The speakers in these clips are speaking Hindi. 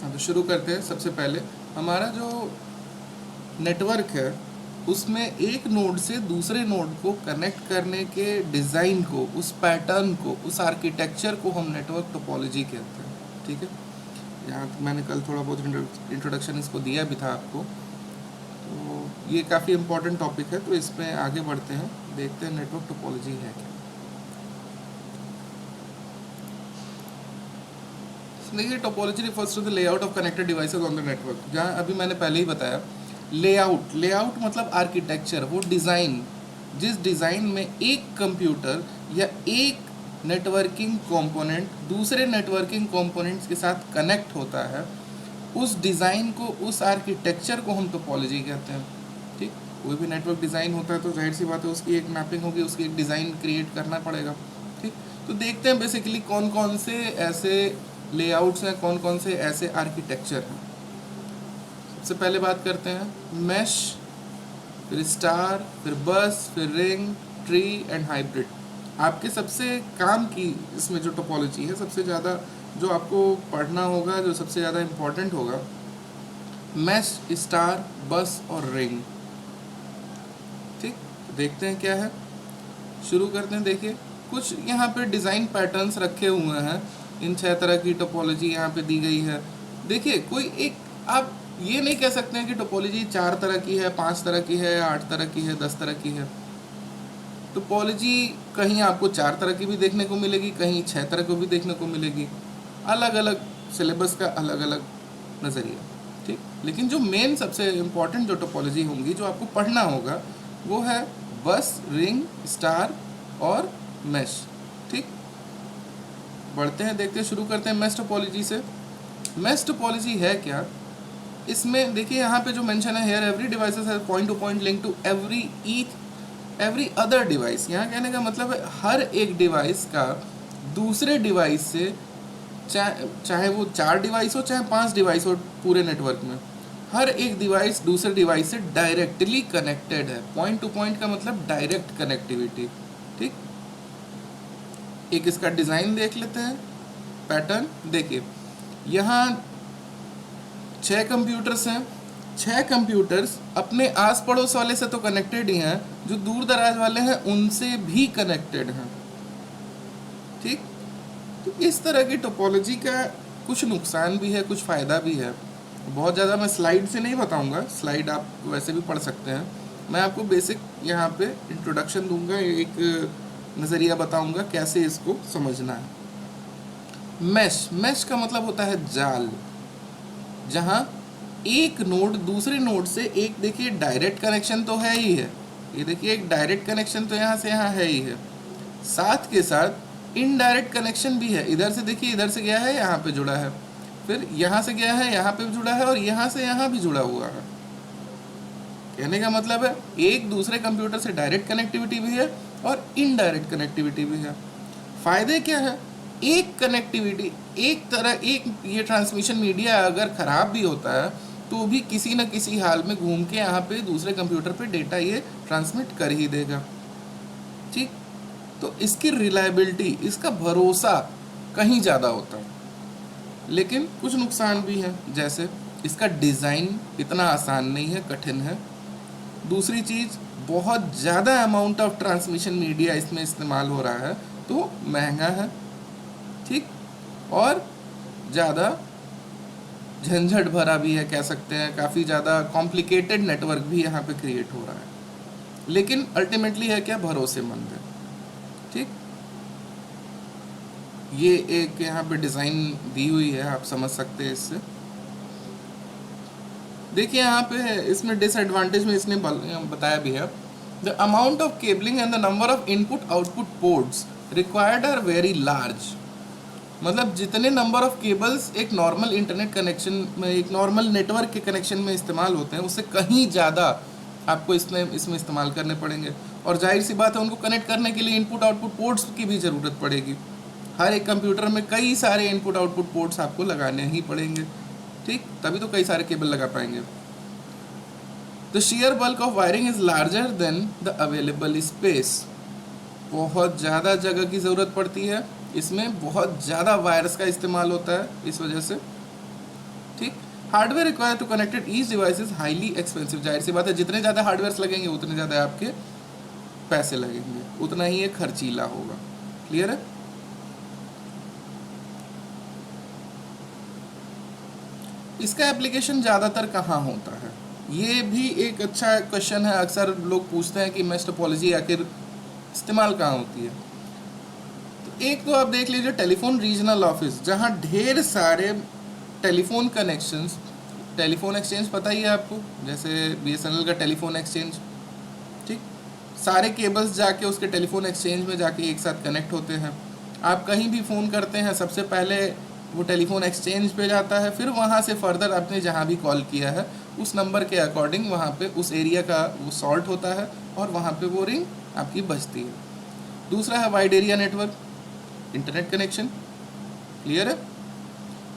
हाँ, तो शुरू करते हैं। सबसे पहले हमारा जो नेटवर्क है उसमें एक नोड से दूसरे नोड को कनेक्ट करने के डिज़ाइन को, उस पैटर्न को, उस आर्किटेक्चर को हम नेटवर्क टोपोलॉजी कहते हैं। ठीक है, यहाँ तक मैंने कल थोड़ा बहुत इंट्रोडक्शन इसको दिया भी था आपको, तो ये काफ़ी इम्पोर्टेंट टॉपिक है। तो इसमें आगे बढ़ते हैं, देखते हैं नेटवर्क टोपोलॉजी है क्या। देखिए, topology refers to the layout of connected devices on the network. जहाँ अभी मैंने पहले ही बताया, लेआउट मतलब आर्किटेक्चर, वो डिज़ाइन, जिस डिज़ाइन में एक कंप्यूटर या एक नेटवर्किंग कंपोनेंट दूसरे नेटवर्किंग कंपोनेंट्स के साथ कनेक्ट होता है, उस डिज़ाइन को, उस आर्किटेक्चर को हम टोपोलॉजी कहते हैं। ठीक, कोई भी नेटवर्क डिज़ाइन होता है तो जाहिर सी बात है उसकी एक मैपिंग होगी, उसकी एक डिज़ाइन क्रिएट करना पड़ेगा। ठीक, तो देखते हैं बेसिकली कौन कौन से ऐसे लेआउट्स हैं, कौन कौन से ऐसे आर्किटेक्चर हैं। सबसे पहले बात करते हैं मैश, फिर स्टार, फिर बस, फिर रिंग, ट्री एंड हाइब्रिड। आपके सबसे काम की इसमें जो टोपोलॉजी है, सबसे ज़्यादा जो आपको पढ़ना होगा, जो सबसे ज़्यादा इम्पोर्टेंट होगा, मैश, स्टार, बस और रिंग। ठीक, तो देखते हैं क्या है, शुरू करते हैं। देखिए, कुछ यहाँ पे डिज़ाइन पैटर्न्स रखे हुए हैं। इन 6 तरह की टोपोलॉजी यहाँ पे दी गई है। देखिए, कोई एक, आप ये नहीं कह सकते हैं कि टोपोलॉजी 4 तरह की है, 5 तरह की है, 8 तरह की है, 10 तरह की है। टोपोलॉजी कहीं आपको 4 तरह की भी देखने को मिलेगी, कहीं 6 तरह को भी देखने को मिलेगी। अलग अलग सिलेबस का अलग अलग नज़रिया। ठीक, लेकिन जो मेन सबसे इम्पॉर्टेंट जो टोपोलॉजी होंगी, जो आपको पढ़ना होगा, वो है बस, रिंग, स्टार और मैश। ठीक, बढ़ते हैं, देखते हैं, शुरू करते हैं मैश टोपोलॉजी से। मैश टोपोलॉजी है क्या? इसमें देखिए, यहाँ पे जो मेंशन है, here every devices has point to point link to every other device. यहाँ कहने का मतलब है हर एक डिवाइस का दूसरे डिवाइस से, चाहे वो 4 डिवाइस हो, चाहे 5 डिवाइस हो, पूरे नेटवर्क में हर एक डिवाइस दूसरे डिवाइस से डायरेक्टली कनेक्टेड है। पॉइंट टू पॉइंट का मतलब डायरेक्ट कनेक्टिविटी। ठीक, एक इसका डिज़ाइन देख लेते हैं, पैटर्न। देखिए, यहाँ 6 कंप्यूटर्स हैं। 6 कंप्यूटर्स अपने आस पड़ोस वाले से तो कनेक्टेड ही हैं, जो दूर दराज वाले हैं उनसे भी कनेक्टेड हैं। ठीक, तो इस तरह की टोपोलॉजी का कुछ नुकसान भी है, कुछ फ़ायदा भी है। बहुत ज़्यादा मैं स्लाइड से नहीं बताऊंगा, स्लाइड आप वैसे भी पढ़ सकते हैं। मैं आपको बेसिक यहाँ पे इंट्रोडक्शन दूंगा, एक नज़रिया बताऊंगा कैसे इसको समझना है। मैश का मतलब होता है जाल, जहाँ एक नोड दूसरे नोड से, एक देखिए डायरेक्ट कनेक्शन तो है ही है, ये देखिए एक डायरेक्ट कनेक्शन तो यहाँ से यहाँ है ही है, साथ के साथ इनडायरेक्ट कनेक्शन भी है। इधर से देखिए, इधर से गया है, यहाँ पे जुड़ा है, फिर यहाँ से गया है, यहाँ पे भी जुड़ा है, और यहाँ से यहाँ भी जुड़ा हुआ है। कहने का मतलब है एक दूसरे कंप्यूटर से डायरेक्ट कनेक्टिविटी भी है और इनडायरेक्ट कनेक्टिविटी भी है। फायदे क्या है? एक कनेक्टिविटी, एक तरह, एक ये ट्रांसमिशन मीडिया अगर ख़राब भी होता है तो भी किसी न किसी हाल में घूम के यहाँ पे दूसरे कंप्यूटर पे डेटा ये ट्रांसमिट कर ही देगा। ठीक, तो इसकी रिलायबिलिटी, इसका भरोसा कहीं ज़्यादा होता है। लेकिन कुछ नुकसान भी हैं, जैसे इसका डिज़ाइन इतना आसान नहीं है, कठिन है। दूसरी चीज़, बहुत ज़्यादा अमाउंट ऑफ ट्रांसमिशन मीडिया इसमें इस्तेमाल हो रहा है, तो महंगा है। ठीक, और ज़्यादा झंझट भरा भी है, कह सकते हैं। काफ़ी ज़्यादा कॉम्प्लिकेटेड नेटवर्क भी यहाँ पे क्रिएट हो रहा है, लेकिन अल्टीमेटली है क्या? भरोसेमंद है। ठीक, ये एक यहाँ पे डिज़ाइन दी हुई है, आप समझ सकते हैं इससे। देखिए यहाँ पे इसमें डिसएडवांटेज में इसने बताया भी है, the amount of cabling and the number of input output ports required are very large. मतलब जितने नंबर ऑफ केबल्स एक नॉर्मल इंटरनेट कनेक्शन में, एक नॉर्मल नेटवर्क के कनेक्शन में इस्तेमाल होते हैं, उससे कहीं ज़्यादा आपको इसमें इस्तेमाल करने पड़ेंगे। और जाहिर सी बात है, उनको कनेक्ट करने के लिए इनपुट आउटपुट पोर्ट्स की भी ज़रूरत पड़ेगी। हर एक कंप्यूटर में कई सारे इनपुट आउटपुट पोर्ट्स आपको लगाने ही पड़ेंगे। ठीक, तभी तो कई सारे केबल लगा पाएंगे। The share bulk of wiring is larger than the available space. बहुत ज़्यादा जगह की ज़रूरत पड़ती है, इसमें बहुत ज़्यादा वायर्स का इस्तेमाल होता है इस वजह से। ठीक। Hardware require to connected each device is highly expensive, जाहिर सी बात है जितने ज़्यादा हार्डवेयर लगेंगे उतने ज़्यादा आपके पैसे लगेंगे, उतना ही ये खर्चीला होगा। क्लियर है? इसका एप्लीकेशन ज़्यादातर कहाँ होता है, ये भी एक अच्छा क्वेश्चन है। अक्सर लोग पूछते हैं कि मैश टोपोलॉजी आखिर इस्तेमाल कहाँ होती है। तो एक तो आप देख लीजिए टेलीफोन रीजनल ऑफिस, जहाँ ढेर सारे टेलीफोन कनेक्शंस, टेलीफोन एक्सचेंज पता ही है आपको, जैसे BSNL का टेलीफोन एक्सचेंज, ठीक। सारे केबल्स जाके उसके टेलीफोन एक्सचेंज में जाके एक साथ कनेक्ट होते हैं। आप कहीं भी फ़ोन करते हैं सबसे पहले वो टेलीफोन एक्सचेंज पे जाता है, फिर वहाँ से फर्दर आपने जहाँ भी कॉल किया है उस नंबर के अकॉर्डिंग वहाँ पे उस एरिया का वो सॉर्ट होता है और वहाँ पे वो रिंग आपकी बजती है। दूसरा है wide area network, internet connection. Clear है?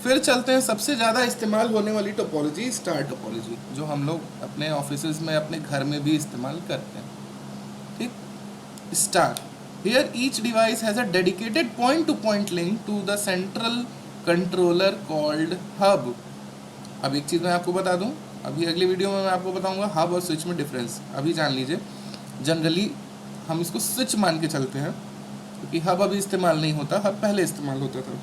फिर चलते हैं सबसे ज़्यादा इस्तेमाल होने वाली टोपोलॉजी, स्टार टोपोलॉजी, जो हम लोग अपने ऑफिसेज में अपने घर में भी इस्तेमाल करते हैं। ठीक। Star, here each device has a dedicated point to point link to the central controller called hub. अब एक चीज़ मैं आपको बता दूं, अभी अगली वीडियो में मैं आपको बताऊंगा हब और स्विच में डिफरेंस। अभी जान लीजिए, जनरली हम इसको स्विच मान के चलते हैं क्योंकि हब अभी इस्तेमाल नहीं होता, हब पहले इस्तेमाल होता था।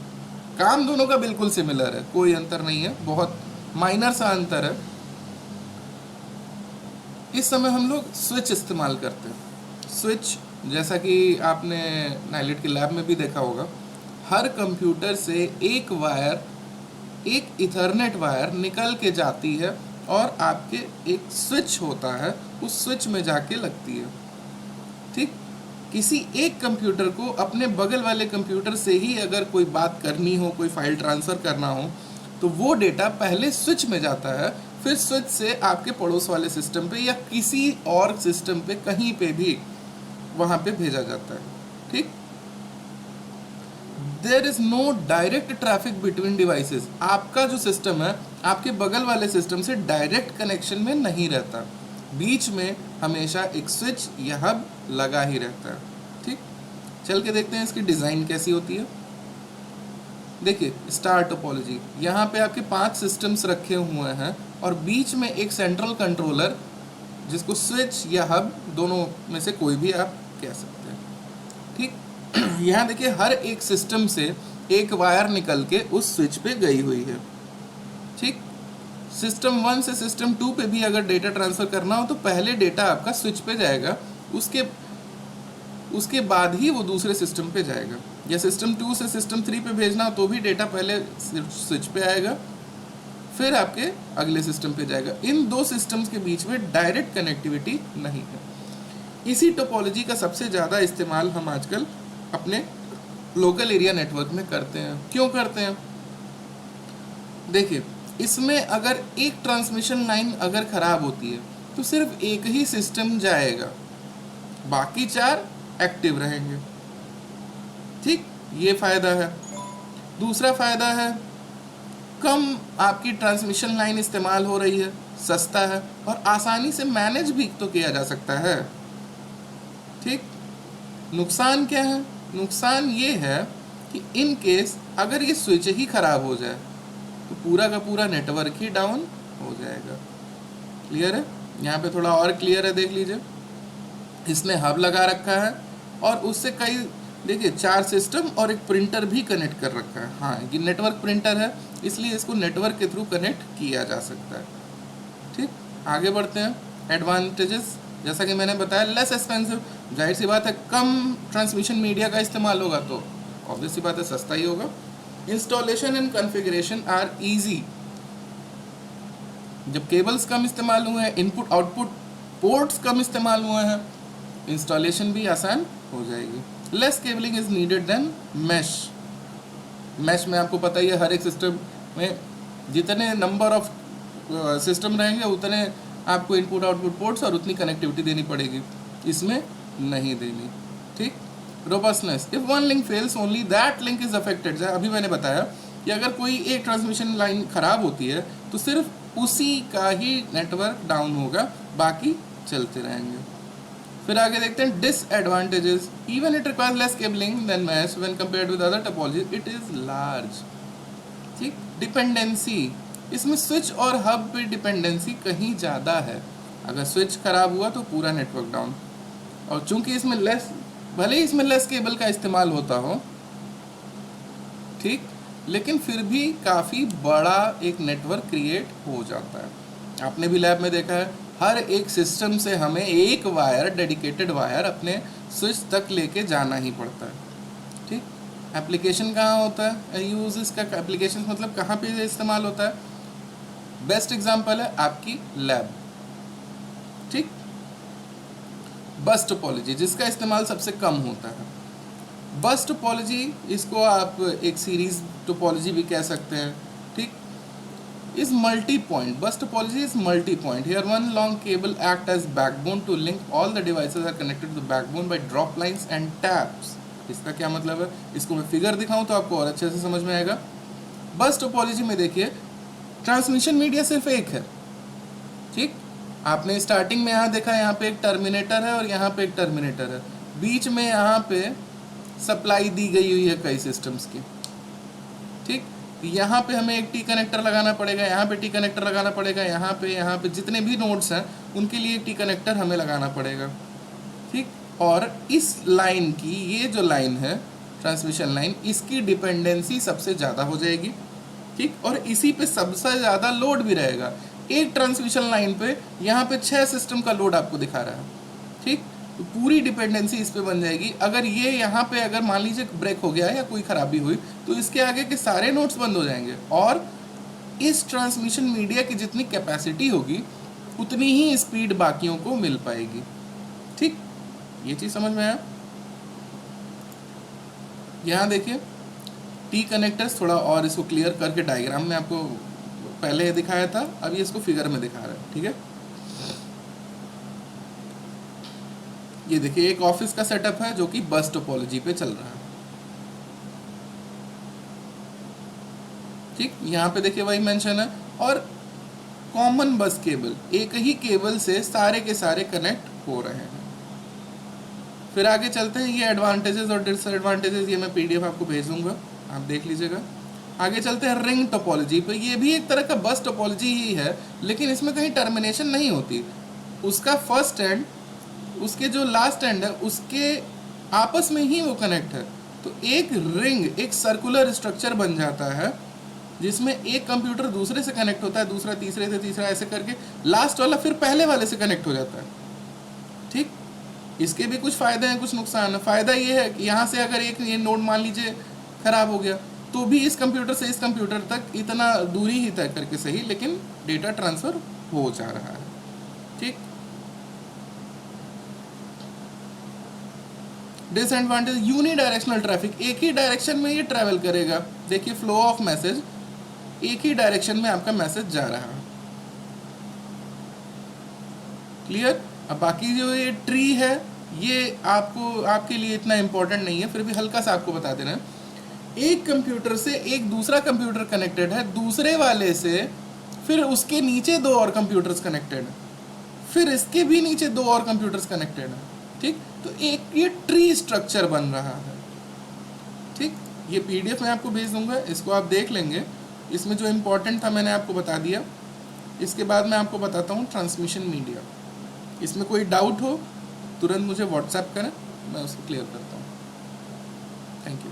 काम दोनों का बिल्कुल सिमिलर है, कोई अंतर नहीं है, बहुत माइनर सा अंतर है। इस समय हम लोग स्विच इस्तेमाल करते हैं। स्विच जैसा कि आपने नाइलेट के लैब में भी देखा होगा, हर कंप्यूटर से एक वायर, एक इथरनेट वायर निकल के जाती है और आपके एक स्विच होता है, उस स्विच में जाके लगती है। ठीक। किसी एक कंप्यूटर को अपने बगल वाले कंप्यूटर से ही अगर कोई बात करनी हो, कोई फाइल ट्रांसफ़र करना हो, तो वो डेटा पहले स्विच में जाता है, फिर स्विच से आपके पड़ोस वाले सिस्टम पे या किसी और सिस्टम पे कहीं पे भी वहाँ पे भेजा जाता है। ठीक। There is no direct traffic between devices. आपका जो सिस्टम है आपके बगल वाले सिस्टम से डायरेक्ट कनेक्शन में नहीं रहता, बीच में हमेशा एक स्विच या हब लगा ही रहता है। ठीक। चल के देखते हैं इसकी डिज़ाइन कैसी होती है। देखिए स्टार टोपोलॉजी, यहाँ पे आपके 5 सिस्टम्स रखे हुए हैं और बीच में एक सेंट्रल कंट्रोलर, जिसको स्विच या हब दोनों में से कोई भी आप कह सकते हैं। ठीक। यहाँ देखिए हर एक सिस्टम से एक वायर निकल के उस स्विच पे गई हुई है। ठीक। सिस्टम 1 से सिस्टम 2 पे भी अगर डेटा ट्रांसफ़र करना हो तो पहले डेटा आपका स्विच पे जाएगा, उसके बाद ही वो दूसरे सिस्टम पे जाएगा। या सिस्टम 2 से सिस्टम 3 पे भेजना हो तो भी डेटा पहले स्विच पे आएगा, फिर आपके अगले सिस्टम पे जाएगा। इन दो सिस्टम्स के बीच में डायरेक्ट कनेक्टिविटी नहीं है। इसी टोपोलॉजी का सबसे ज़्यादा इस्तेमाल हम आजकल अपने लोकल एरिया नेटवर्क में करते हैं। क्यों करते हैं? देखिए इसमें अगर एक ट्रांसमिशन लाइन अगर ख़राब होती है तो सिर्फ एक ही सिस्टम जाएगा, बाकी 4 एक्टिव रहेंगे। ठीक, ये फ़ायदा है। दूसरा फ़ायदा है, कम आपकी ट्रांसमिशन लाइन इस्तेमाल हो रही है, सस्ता है और आसानी से मैनेज भी तो किया जा सकता है। ठीक। नुकसान क्या है? नुकसान ये है कि इन केस अगर ये स्विच ही ख़राब हो जाए तो पूरा का पूरा नेटवर्क ही डाउन हो जाएगा। क्लियर है? यहाँ पे थोड़ा और क्लियर है, देख लीजिए। इसने हब लगा रखा है और उससे कई, देखिए 4 सिस्टम और एक प्रिंटर भी कनेक्ट कर रखा है। हाँ, ये नेटवर्क प्रिंटर है इसलिए इसको नेटवर्क के थ्रू कनेक्ट किया जा सकता है। ठीक, आगे बढ़ते हैं। एडवांटेजेस, जैसा कि मैंने बताया, लेस एक्सपेंसिव, जाहिर सी बात है कम ट्रांसमिशन मीडिया का इस्तेमाल होगा तो ऑब्वियस सी बात है सस्ता ही होगा। Installation and configuration are easy, जब केबल्स कम इस्तेमाल हुए हैं, इनपुट आउटपुट पोर्ट्स कम इस्तेमाल हुए हैं, इंस्टॉलेशन भी आसान हो जाएगी। Less cabling is needed than mesh. Mesh में आपको पता ही है हर एक सिस्टम में जितने नंबर ऑफ सिस्टम रहेंगे उतने आपको इनपुट आउटपुट पोर्ट्स और उतनी कनेक्टिविटी देनी पड़ेगी, इसमें नहीं देनी। ठीक। Robustness, if one link fails only that link is affected. अभी मैंने बताया कि अगर कोई एक ट्रांसमिशन लाइन खराब होती है तो सिर्फ उसी का ही नेटवर्क डाउन होगा, बाकी चलते रहेंगे। फिर आगे देखते हैं disadvantages, even it requires less cabling than mesh when compared with other topology, it is large. ठीक। डिपेंडेंसी, इसमें स्विच और हब पे डिपेंडेंसी कहीं ज़्यादा है। अगर स्विच खराब हुआ तो पूरा नेटवर्क डाउन। और चूंकि इसमें भले ही इसमें लेस केबल का इस्तेमाल होता हो, ठीक, लेकिन फिर भी काफ़ी बड़ा एक नेटवर्क क्रिएट हो जाता है। आपने भी लैब में देखा है, हर एक सिस्टम से हमें एक वायर, डेडिकेटेड वायर अपने स्विच तक लेके जाना ही पड़ता है, ठीक। एप्लीकेशन कहाँ होता है, यूज इसका एप्लीकेशन मतलब कहाँ पे इस्तेमाल होता है? बेस्ट एग्जांपल है आपकी लैब, ठीक। बस टोपोलॉजी जिसका इस्तेमाल सबसे कम होता है। बस टोपोलॉजी, इसको आप एक सीरीज टोपोलॉजी भी कह सकते हैं, ठीक। Is multi point, bus topology is multi point. Here one long cable act as backbone to link all the devices are connected to the backbone by drop lines and taps. इसका क्या मतलब है? इसको मैं फिगर दिखाऊं तो आपको और अच्छे से समझ में आएगा। बस टोपोलॉजी में देखिए, ट्रांसमिशन मीडिया सिर्फ एक है, ठीक। आपने स्टार्टिंग में यहाँ देखा, यहाँ पे एक टर्मिनेटर है और यहाँ पे एक टर्मिनेटर है, बीच में यहाँ पे सप्लाई दी गई हुई है कई सिस्टम्स की, ठीक। यहाँ पे हमें एक टी कनेक्टर लगाना पड़ेगा, यहाँ पे टी कनेक्टर लगाना पड़ेगा, यहाँ पे जितने भी नोड्स हैं उनके लिए टी कनेक्टर हमें लगाना पड़ेगा, ठीक। और इस लाइन की, ये जो लाइन है ट्रांसमिशन लाइन, इसकी डिपेंडेंसी सबसे ज़्यादा हो जाएगी, ठीक। और इसी पे सबसे ज़्यादा लोड भी रहेगा। एक ट्रांसमिशन लाइन पे यहाँ पे 6 सिस्टम का लोड आपको दिखा रहा है, ठीक। तो पूरी डिपेंडेंसी इस पे बन जाएगी। अगर ये यहाँ पे अगर मान लीजिए ब्रेक हो गया या कोई खराबी हुई तो इसके आगे के सारे नोड्स बंद हो जाएंगे, और इस ट्रांसमिशन मीडिया की जितनी कैपेसिटी होगी उतनी ही स्पीड बाकियों को मिल पाएगी, ठीक। ये चीज़ समझ में आया? यहाँ देखिए टी कनेक्टर्स, थोड़ा और इसको क्लियर करके डायग्राम में आपको पहले दिखाया था, अब ये इसको फिगर में दिखा रहा है, ठीक है। ये देखिए एक ऑफिस का सेटअप है जो कि बस टोपोलॉजी पे चल रहा है, ठीक। यहाँ पे देखिए वही मेंशन है, और कॉमन बस केबल, एक ही केबल से सारे के सारे कनेक्ट हो रहे हैं। फिर आगे चलते हैं, ये एडवांटेजेस और डिसएडवांटेजेस ये मैं पीडीएफ आपको भेज दूंगा, आप देख लीजिएगा। आगे चलते हैं रिंग टोपोलॉजी पे। ये भी एक तरह का बस टोपोलॉजी ही है, लेकिन इसमें कहीं टर्मिनेशन नहीं होती। उसका फर्स्ट एंड, उसके जो लास्ट एंड है, उसके आपस में ही वो कनेक्ट है। तो एक रिंग, एक सर्कुलर स्ट्रक्चर बन जाता है जिसमें एक कंप्यूटर दूसरे से कनेक्ट होता है, दूसरा तीसरे से, तीसरा ऐसे करके लास्ट वाला फिर पहले वाले से कनेक्ट हो जाता है, ठीक। इसके भी कुछ फ़ायदे हैं, कुछ नुकसान है। फ़ायदा ये है कि यहाँ से अगर एक ये नोड मान लीजिए ख़राब हो गया तो भी इस कंप्यूटर से इस कंप्यूटर तक इतना दूरी ही तय करके सही, लेकिन डेटा ट्रांसफ़र हो जा रहा है, ठीक। डिसएडवांटेज, यूनिडायरेक्शनल ट्रैफिक, एक ही डायरेक्शन में ये ट्रैवल करेगा। देखिए फ्लो ऑफ मैसेज, एक ही डायरेक्शन में आपका मैसेज जा रहा है, क्लियर। अब बाकी जो ये ट्री है ये आपको, आपके लिए इतना इम्पोर्टेंट नहीं है, फिर भी हल्का सा आपको बता देना। एक कंप्यूटर से एक दूसरा कंप्यूटर कनेक्टेड है, दूसरे वाले से फिर उसके नीचे 2 और कंप्यूटर्स कनेक्टेड है, फिर इसके भी नीचे 2 और कंप्यूटर्स कनेक्टेड है, ठीक। तो एक ये ट्री स्ट्रक्चर बन रहा है, ठीक। ये पीडीएफ मैं आपको भेज दूंगा, इसको आप देख लेंगे। इसमें जो इम्पोर्टेंट था मैंने आपको बता दिया। इसके बाद मैं आपको बताता हूँ ट्रांसमिशन मीडिया। इसमें कोई डाउट हो तुरंत मुझे व्हाट्सएप करें, मैं उसको क्लियर करता हूँ। Thank you.